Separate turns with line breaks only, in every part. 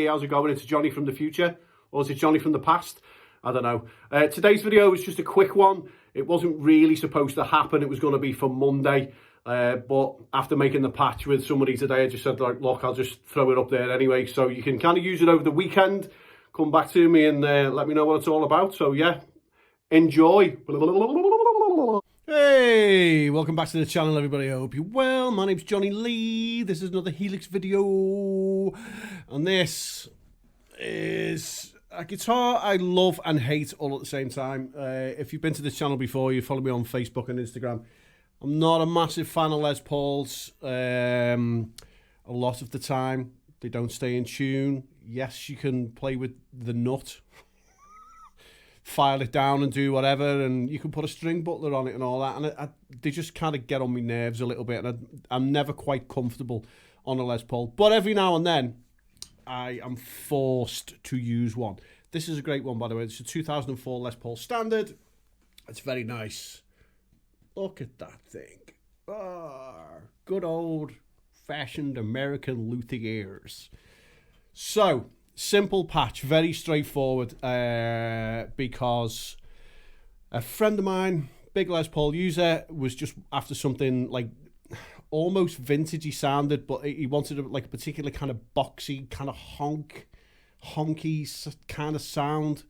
how's it going? It's Johnny from the future, or is it Johnny from the past? I don't know. Today's video was just a quick one. It wasn't really supposed to happen. It was going to be for Monday. But after making the patch with somebody today, I just said, like, look, I'll just throw it up there anyway. So you can kind of use it over the weekend. Come back to me and let me know what it's all about. So yeah, enjoy. Hey, welcome back to the channel, everybody. I hope you're well. My name's Johnny Lee. This is another HELIX video. And this is a guitar I love and hate all at the same time. If you've been to this channel before, you follow me on Facebook and Instagram. I'm not a massive fan of Les Pauls. A lot of the time, they don't stay in tune. Yes, you can play with the nut, file it down and do whatever, and you can put a string butler on it and all that, and they just kind of get on my nerves a little bit, and I'm never quite comfortable on a Les Paul. But every now and then, I am forced to use one. This is a great one, by the way. It's a 2004 Les Paul Standard. It's very nice. Look at that thing. Good old-fashioned American luthiers. So, simple patch, very straightforward, because a friend of mine, big Les Paul user, was just after something like almost vintagey sounded, but he wanted like a particular kind of boxy, kind of honky kind of sound,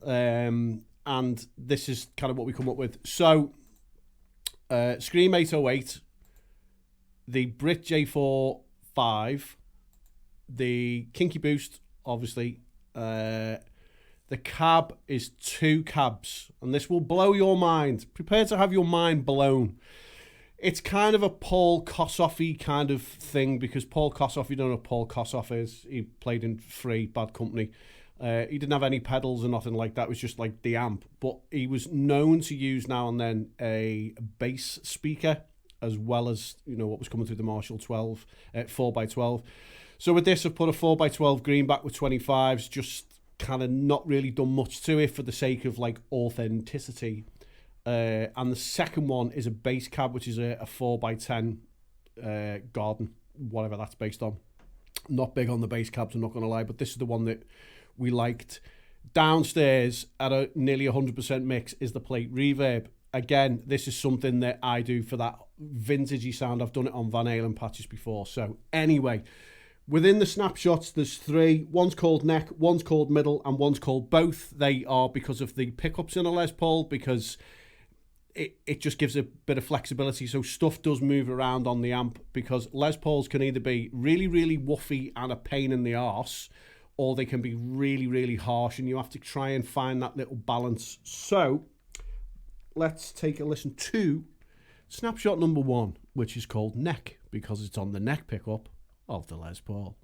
and this is kind of what we come up with. So, Scream 808, the Brit J4 5, the Kinky Boost, obviously, the cab is 2 cabs, and this will blow your mind. Prepare to have your mind blown. It's kind of a Paul Kossoff-y kind of thing, because Paul Kossoff, you don't know what Paul Kossoff is. He played in Free, Bad Company. He didn't have any pedals or nothing like that. It was just like the amp. But he was known to use now and then a bass speaker, as well as, you know, what was coming through the Marshall 12, 4x12. So with this, I've put a 4x12 greenback with 25s, just kind of not really done much to it for the sake of like authenticity. And the second one is a bass cab, which is a 4x10 Garden, whatever that's based on. Not big on the bass cabs, I'm not going to lie, but this is the one that we liked. Downstairs at a nearly 100% mix is the plate reverb. Again, this is something that I do for that vintagey sound. I've done it on Van Halen patches before. So anyway, within the snapshots, there's 3. One's called neck, one's called middle, and one's called both. They are because of the pickups in a Les Paul, because it just gives a bit of flexibility. So stuff does move around on the amp, because Les Pauls can either be really, really woofy and a pain in the arse, or they can be really, really harsh, and you have to try and find that little balance. So let's take a listen to snapshot number 1, which is called neck, because it's on the neck pickup of the Les Paul.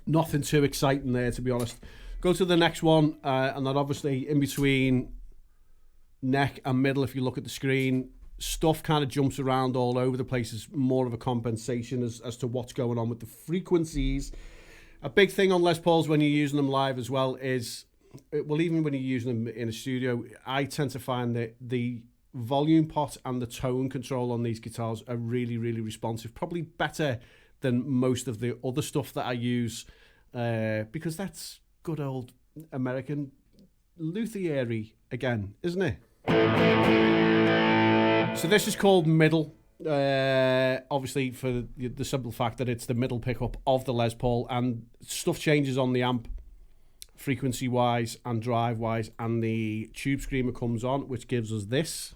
Nothing too exciting there, to be honest. Go to the next one, and then obviously in between neck and middle, if you look at the screen, stuff kind of jumps around all over the place. It's more of a compensation as to what's going on with the frequencies. A big thing on Les Pauls when you're using them live as well is, well, even when you're using them in a studio, I tend to find that the volume pot and the tone control on these guitars are really, really responsive. Probably better than most of the other stuff that I use, because that's good old American luthier-y again, isn't it? So this is called middle, obviously for the simple fact that it's the middle pickup of the Les Paul, and stuff changes on the amp frequency-wise and drive-wise, and the tube screamer comes on, which gives us this.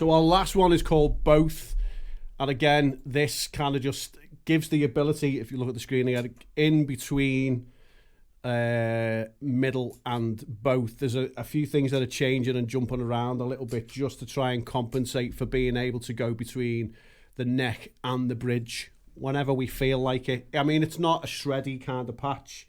So our last one is called Both. And again, this kind of just gives the ability, if you look at the screen here, in between middle and both. There's a few things that are changing and jumping around a little bit just to try and compensate for being able to go between the neck and the bridge whenever we feel like it. I mean, it's not a shreddy kind of patch.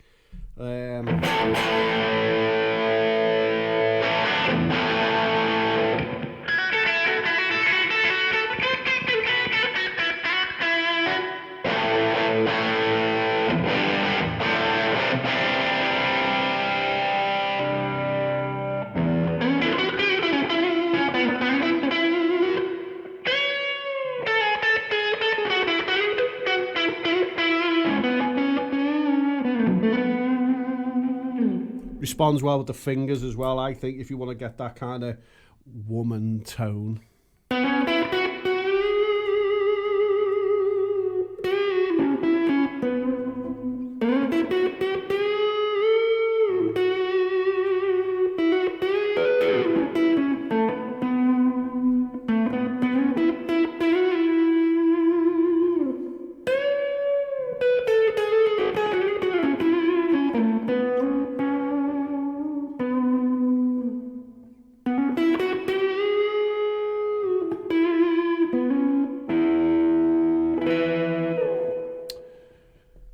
Responds well with the fingers as well, I think, if you want to get that kind of woman tone.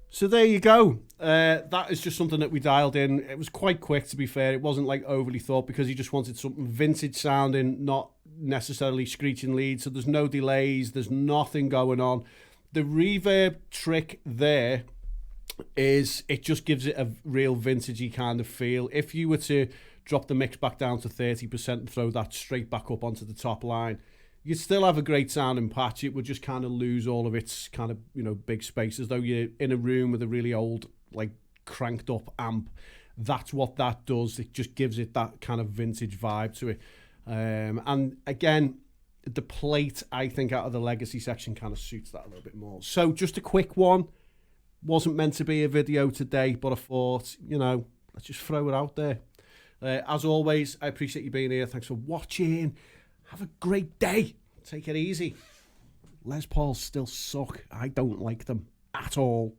So there you go. That is just something that we dialed in. It was quite quick, to be fair. It wasn't like overly thought because he just wanted something vintage sounding, not necessarily screeching lead. So there's no delays. There's nothing going on. The reverb trick there is it just gives it a real vintagey kind of feel. If you were to drop the mix back down to 30% and throw that straight back up onto the top line, you'd still have a great sounding patch. It would just kind of lose all of its kind of, you know, big space, as though you're in a room with a really old, like, cranked up amp. That's what that does. It just gives it that kind of vintage vibe to it. And again, the plate, I think, out of the legacy section kind of suits that a little bit more. So just a quick one. Wasn't meant to be a video today, but I thought, you know, let's just throw it out there. As always, I appreciate you being here. Thanks for watching. Have a great day. Take it easy. Les Pauls still suck. I don't like them at all.